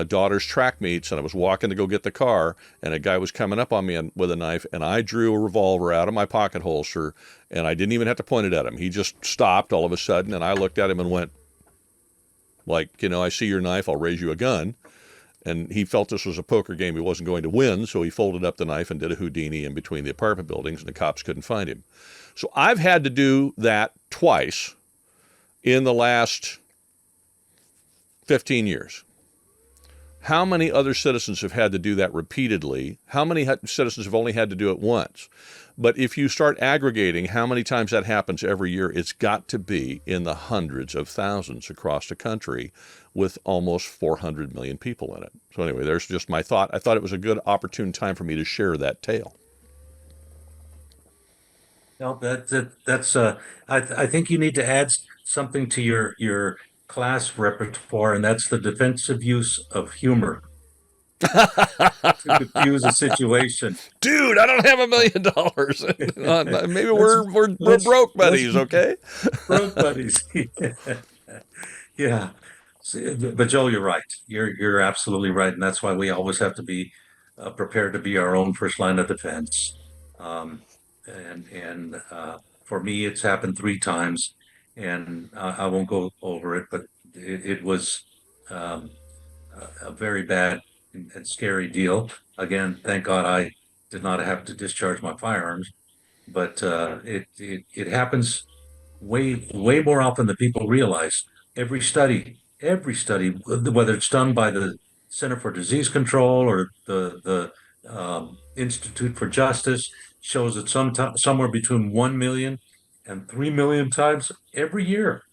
daughter's track meets and I was walking to go get the car and a guy was coming up on me with a knife and I drew a revolver out of my pocket holster and I didn't even have to point it at him. He just stopped all of a sudden and I looked at him and went like, I see your knife, I'll raise you a gun. And he felt this was a poker game he wasn't going to win, so he folded up the knife and did a Houdini in between the apartment buildings and the cops couldn't find him. So I've had to do that twice in the last 15 years. How many other citizens have had to do that repeatedly? How many citizens have only had to do it once? But if you start aggregating how many times that happens every year, it's got to be in the hundreds of thousands across the country with almost 400 million people in it. So anyway, there's just my thought. I thought it was a good opportune time for me to share that tale. No, that's I think you need to add something to your class repertoire, and that's the defensive use of humor to diffuse a situation. Dude, I don't have $1 million. Maybe we're broke buddies, okay? Broke buddies. Yeah. But Joe, you're right. You're absolutely right, and that's why we always have to be prepared to be our own first line of defense. Um, and for me, it's happened 3 times, and I won't go over it, but it was a very bad and scary deal. Again, thank God I did not have to discharge my firearms, but it happens way more often than people realize. Every study, whether it's done by the Center for Disease Control or the Institute for Justice, shows that somewhere between 1 million and 3 million times every year,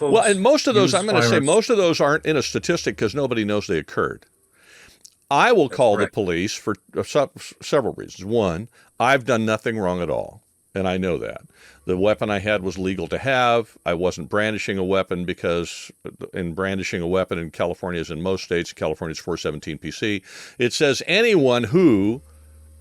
Well, folks and most of those, use I'm going to say, firearms. most of those aren't in a statistic because nobody knows they occurred. I will That's call the correct. police for several reasons. One, I've done nothing wrong at all, and I know that. The weapon I had was legal to have. I wasn't brandishing a weapon because in brandishing a weapon in California, as in most states, California's 417 PC, it says anyone who,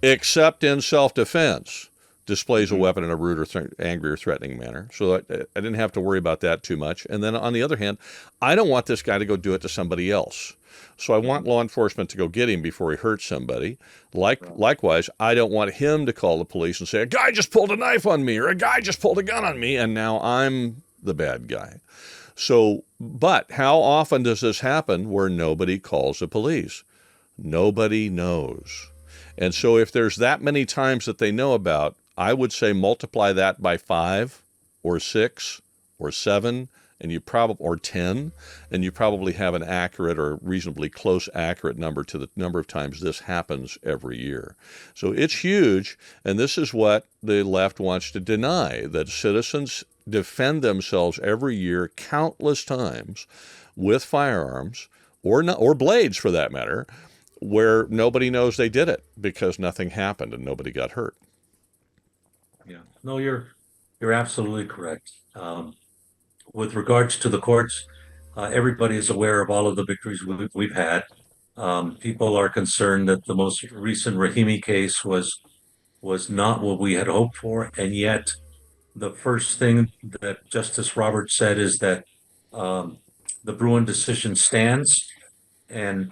except in self-defense, displays a weapon in a rude or angry or threatening manner. So I didn't have to worry about that too much. And then on the other hand, I don't want this guy to go do it to somebody else. So I want law enforcement to go get him before he hurts somebody. Likewise, I don't want him to call the police and say, a guy just pulled a knife on me or a guy just pulled a gun on me, and now I'm the bad guy. So, but how often does this happen where nobody calls the police? Nobody knows. And so if there's that many times that they know about, I would say multiply that by 5 or 6 or 7 and you probably or 10, and you probably have an accurate or reasonably close accurate number to the number of times this happens every year. So it's huge, and this is what the left wants to deny, that citizens defend themselves every year countless times with firearms or not, or blades for that matter, where nobody knows they did it because nothing happened and nobody got hurt. Yeah, no, you're absolutely correct. With regards to the courts, Everybody is aware of all of the victories we've had. People are concerned that the most recent Rahimi case was not what we had hoped for, and yet the first thing that Justice Roberts said is that um, the Bruin decision stands and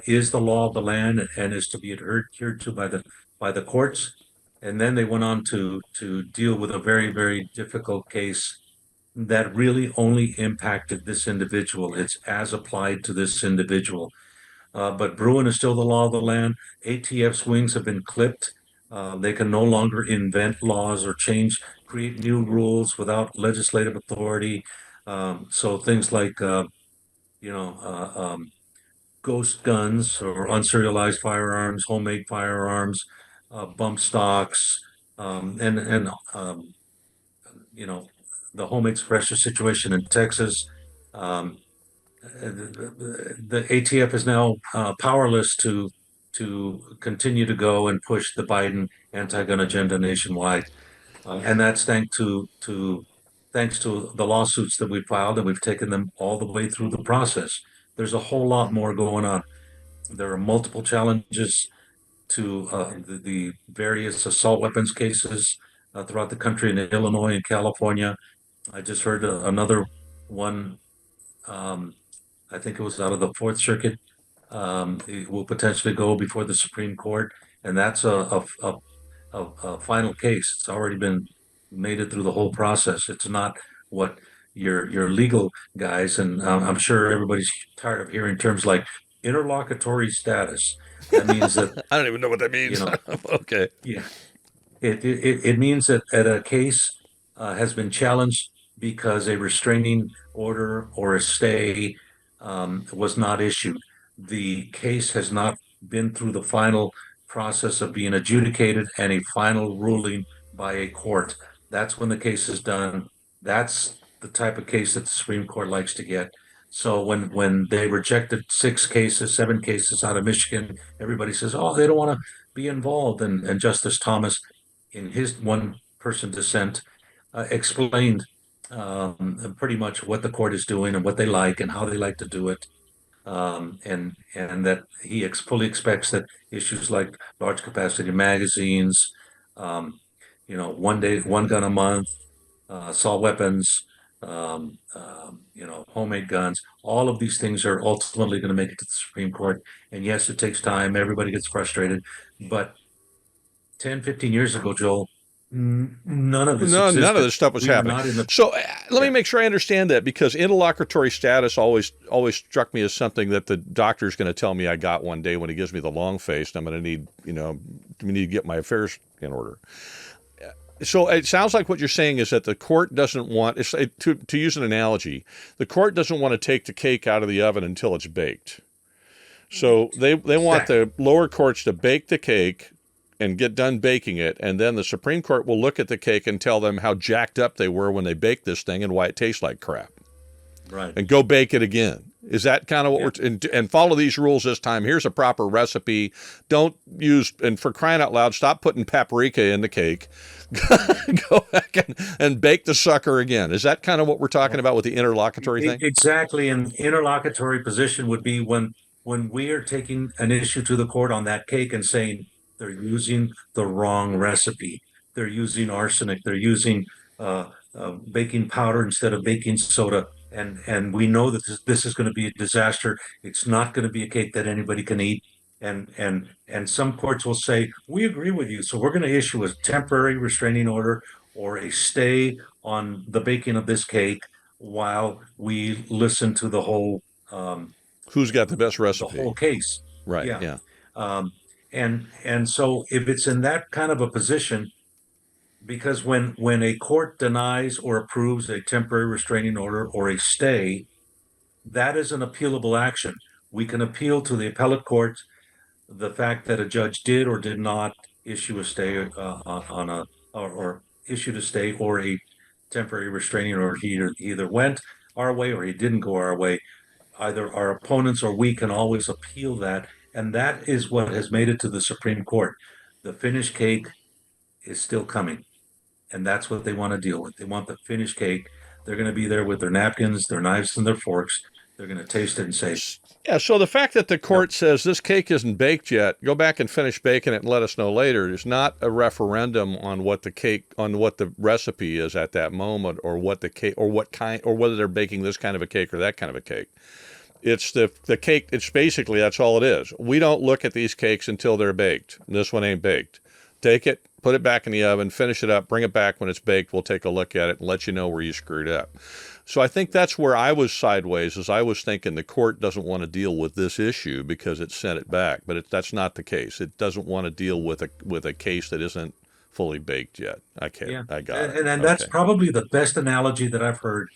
is the law of the land and is to be adhered to by the courts. And then they went on to deal with a very, very difficult case that really only impacted this individual. It's as applied to this individual. But Bruin is still the law of the land. ATF's wings have been clipped. They can no longer invent laws or create new rules without legislative authority. So things like, you know, ghost guns or unserialized firearms, homemade firearms, bump stocks, and you know, the homemade suppressor situation in Texas. Um, the ATF is now powerless to continue to go and push the Biden anti-gun agenda nationwide, and that's thanks to the lawsuits that we filed, and we've taken them all the way through the process. There's a whole lot more going on. There are multiple challenges to the various assault weapons cases throughout the country in Illinois and California. I just heard another one. Um, I think it was out of the Fourth Circuit. It will potentially go before the Supreme Court, and that's a final case. It's already been made it through the whole process. It's not what your legal guys, and I'm sure everybody's tired of hearing terms like interlocutory status. That means that, I don't even know what that you means. know, Okay. yeah, it means that a case has been challenged because a restraining order or a stay was not issued. The case has not been through the final process of being adjudicated and a final ruling by a court. That's when the case is done. That's the type of case that the Supreme Court likes to get. So when they rejected 6 cases, 7 cases out of Michigan, everybody says, "Oh, they don't want to be involved." And Justice Thomas, in his one-person dissent, explained pretty much what the court is doing and what they like and how they like to do it, and that he fully expects that issues like large capacity magazines, um, one day, one gun a month, assault weapons, homemade guns, all of these things are ultimately going to make it to the Supreme Court. And yes, it takes time. Everybody gets frustrated, but 10, 15 years ago, Joel, none of this No, none of existed. this stuff was We were happening. not in the, So let me yeah, make sure I understand that, because interlocutory status always struck me as something that the doctor's going to tell me I got one day when he gives me the long face, and I'm going to need, we need to get my affairs in order. So it sounds like what you're saying is that the court doesn't want, to use an analogy, the court doesn't want to take the cake out of the oven until it's baked. So they want exactly. the lower courts to bake the cake and get done baking it, and then the Supreme Court will look at the cake and tell them how jacked up they were when they baked this thing and why it tastes like crap, Right. and go bake it again. Is that kind of what Yeah. and follow these rules this time? Here's a proper recipe. Don't use, and for crying out loud, stop putting paprika in the cake. Go back and bake the sucker again. Is that kind of what we're talking about with the interlocutory thing? Exactly. An interlocutory position would be when we are taking an issue to the court on that cake and saying they're using the wrong recipe. They're using arsenic. They're using baking powder instead of baking soda. And we know that this is going to be a disaster. It's not going to be a cake that anybody can eat. And some courts will say, we agree with you. So we're going to issue a temporary restraining order or a stay on the baking of this cake while we listen to Who's got the best the recipe? whole case. Right. Yeah. Yeah. Um, and so if it's in that kind of a position, because when a court denies or approves a temporary restraining order or a stay, that is an appealable action. We can appeal to the appellate court the fact that a judge did or did not issue a stay on a or issued a stay or a temporary restraining order. He either went our way or he didn't go our way. Either our opponents or we can always appeal that, and that is what has made it to the Supreme Court. The finished cake is still coming, and that's what they want to deal with. They want the finished cake. They're going to be there with their napkins, their knives, and their forks. They're going to taste it and say, Yeah, so the fact that the no. court says this cake isn't baked yet, go back and finish baking it and let us know later, is not a referendum on what the cake, on what the recipe is at that moment, or what the cake, or what kind, or whether they're baking this kind of a cake or that kind of a cake. It's the cake. It's basically, that's all it is. We don't look at these cakes until they're baked. This one ain't baked. Take it, put it back in the oven, finish it up, bring it back when it's baked. We'll take a look at it and let you know where you screwed up. So I think that's where I was sideways, is I was thinking the court doesn't want to deal with this issue because it sent it back, but that's not the case. It doesn't want to deal with a case that isn't fully baked yet. Okay, Yeah. I got it. And that's Okay. probably the best analogy that I've heard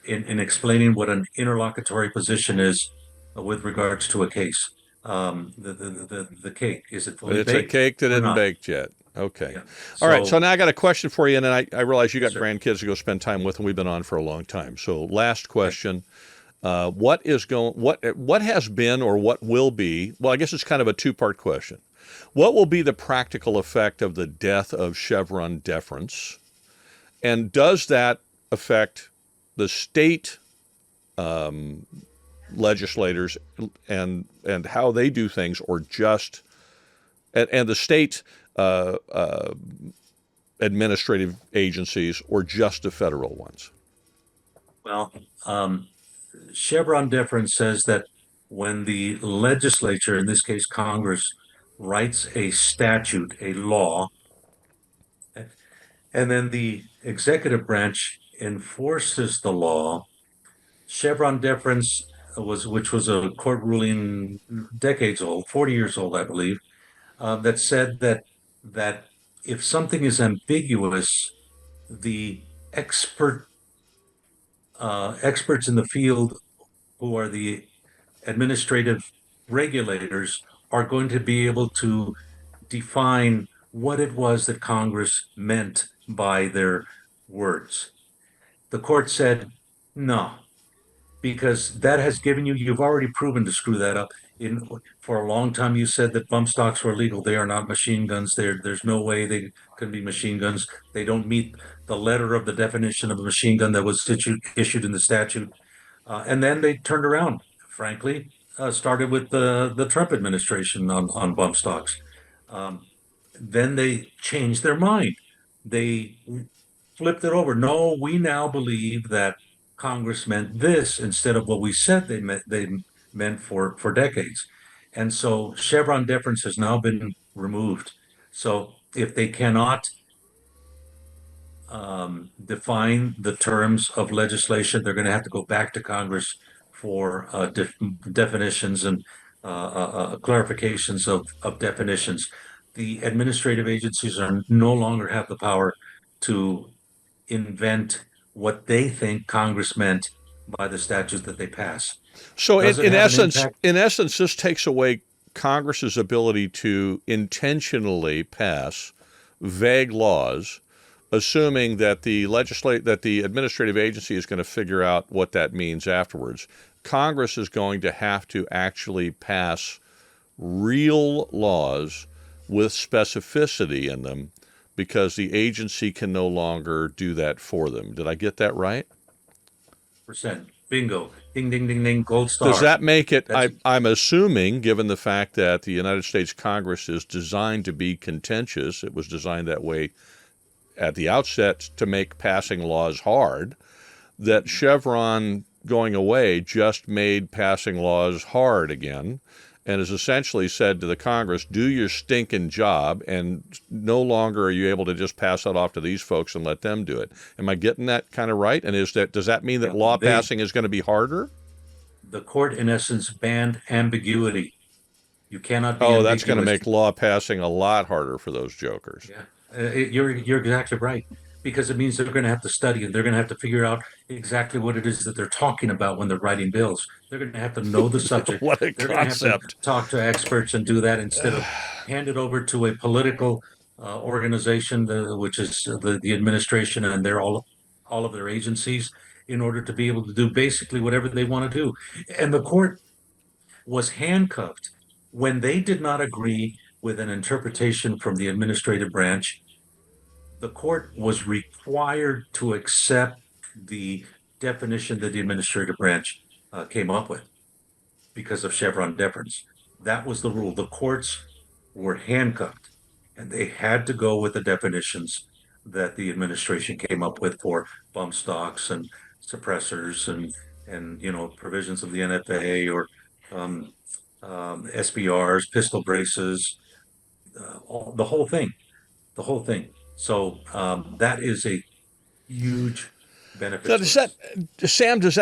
in explaining what an interlocutory position is with regards to a case. The cake, is it fully It's a baked cake that or isn't not? baked yet. Okay. Yeah. All right. So So, now I got a question for you, and then I realize you yes, got sir. grandkids to go spend time with, and we've been on for a long time. So last Okay. question: what has been or what will be? Well, I guess it's kind of a two-part question. What will be the practical effect of the death of Chevron deference, and does that affect the state legislators and how they do things, or just and the state uh, uh, administrative agencies, or just the federal ones? Well, Chevron deference says that when the legislature, in this case Congress, writes a statute, a law, and then the executive branch enforces the law, Chevron deference which was a court ruling decades old, 40 years old, I believe, that said that if something is ambiguous, the experts in the field, who are the administrative regulators, are going to be able to define what it was that Congress meant by their words. The court said, no, because that has given you, you've already proven to screw that up. For a long time, you said that bump stocks were illegal. They are not machine guns. There's no way they can be machine guns. They don't meet the letter of the definition of a machine gun that was issued in the statute. And then they turned around, frankly, started with the Trump administration on bump stocks. Um, then they changed their mind. They flipped it over. No, we now believe that Congress meant this instead of what we said they meant for decades. And so Chevron deference has now been removed. So if they cannot define the terms of legislation, they're going to have to go back to Congress for definitions and clarifications of definitions. The administrative agencies are no longer have the power to invent what they think Congress meant by the statutes that they pass. So Does it have an impact? in essence, this takes away Congress's ability to intentionally pass vague laws, assuming that the administrative agency is going to figure out what that means afterwards. Congress is going to have to actually pass real laws with specificity in them, because the agency can no longer do that for them. Did I get that right? Percent. Bingo. Ding, ding, ding, ding. Gold Does star. that make it? That's I'm assuming, given the fact that the United States Congress is designed to be contentious, it was designed that way at the outset to make passing laws hard, that Chevron going away just made passing laws hard again, and has essentially said to the Congress, do your stinking job, and no longer are you able to just pass that off to these folks and let them do it. Am I getting that kind of right? And does that mean that yeah. law passing is going to be harder? The court, in essence, banned ambiguity. You cannot be Oh, that's going to ambiguous. make law passing a lot harder for those jokers. Yeah, you're exactly right, because it means they're going to have to study and they're going to have to figure out exactly what it is that they're talking about when they're writing bills. They're going to have to know the subject. What a They're going to have to concept. talk to experts and do that instead of hand it over to a political organization, which is the administration and all of their agencies, in order to be able to do basically whatever they want to do. And the court was handcuffed when they did not agree with an interpretation from the administrative branch. The court was required to accept the definition that the administrative branch came up with because of Chevron deference. That was the rule. The courts were handcuffed, and they had to go with the definitions that the administration came up with for bump stocks and suppressors and provisions of the NFA or um, SBRs, pistol braces, the whole thing, the whole thing. So that is a huge benefit So to does that, us. Sam? Does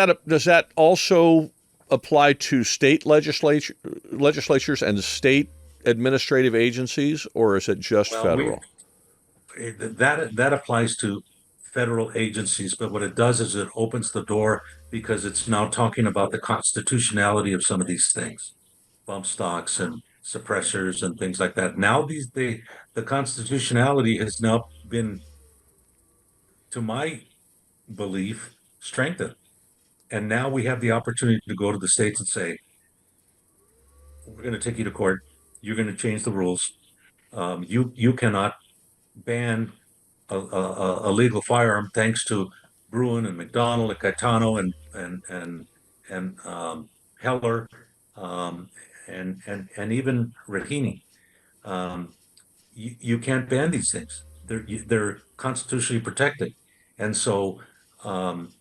that also apply to state legislatures and state administrative agencies, or is it just Well, we federal? that applies to federal agencies, but what it does is it opens the door because it's now talking about the constitutionality of some of these things, bump stocks and suppressors and things like that. Now the constitutionality has now been, to my belief, strengthened. And now we have the opportunity to go to the states and say, we're going to take you to court. You're going to change the rules. You cannot ban a legal firearm thanks to Bruin and McDonald and Caetano and Heller um, and even Raheny. Um, you can't ban these things. They're constitutionally protected, and so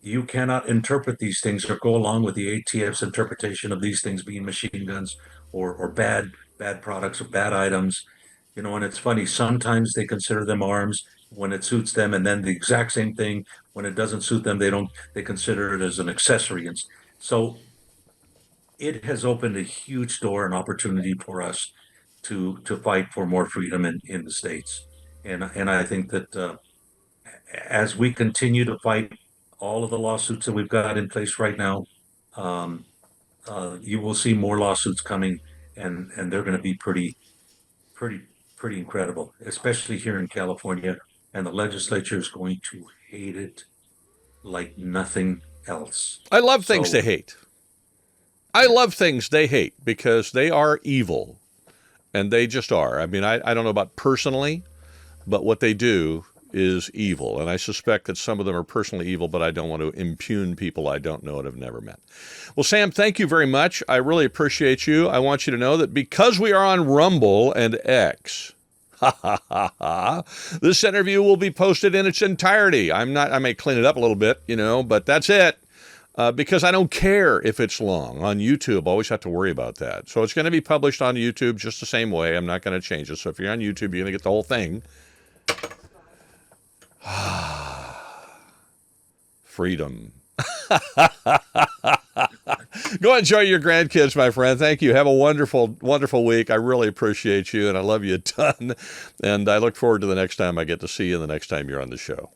you cannot interpret these things or go along with the ATF's interpretation of these things being machine guns or bad products or bad items. And it's funny. Sometimes they consider them arms when it suits them, and then the exact same thing when it doesn't suit them. They don't. They consider it as an accessory, and so it has opened a huge door and opportunity for us to fight for more freedom in the states. And I think that as we continue to fight all of the lawsuits that we've got in place right now, um, you will see more lawsuits coming, and they're going to be pretty, pretty incredible, especially here in California. And the legislature is going to hate it like nothing else. I love things they So, hate. I yeah. love things they hate because they are evil, and they just are. I mean, I don't know about personally, but what they do is evil. And I suspect that some of them are personally evil, but I don't want to impugn people I don't know and have never met. Well, Sam, thank you very much. I really appreciate you. I want you to know that because we are on Rumble and X, this interview will be posted in its entirety. I may clean it up a little bit, but that's it. Because I don't care if it's long. On YouTube, I always have to worry about that. So it's going to be published on YouTube just the same way. I'm not going to change it. So if you're on YouTube, you're going to get the whole thing. Freedom. Go enjoy your grandkids, my friend. Thank you. Have a wonderful, wonderful week. I really appreciate you, and I love you a ton. And I look forward to the next time I get to see you and the next time you're on the show.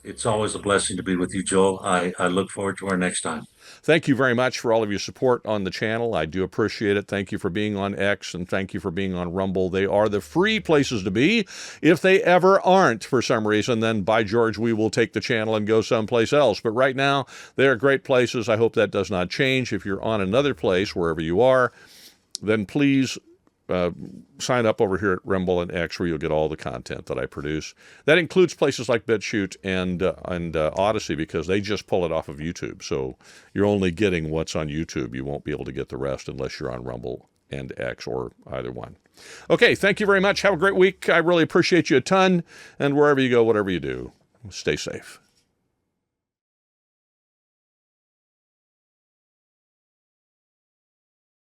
It's always a blessing to be with you, Joel. I look forward to our next time. Thank you very much for all of your support on the channel. I do appreciate it. Thank you for being on X, and thank you for being on Rumble. They are the free places to be. If they ever aren't for some reason, then by George, we will take the channel and go someplace else. But right now, they are great places. I hope that does not change. If you're on another place, wherever you are, then please sign up over here at Rumble and X, where you'll get all the content that I produce. That includes places like BitChute and Odyssey, because they just pull it off of YouTube. So you're only getting what's on YouTube. You won't be able to get the rest unless you're on Rumble and X or either one. Okay, thank you very much. Have a great week. I really appreciate you a ton. And wherever you go, whatever you do, stay safe.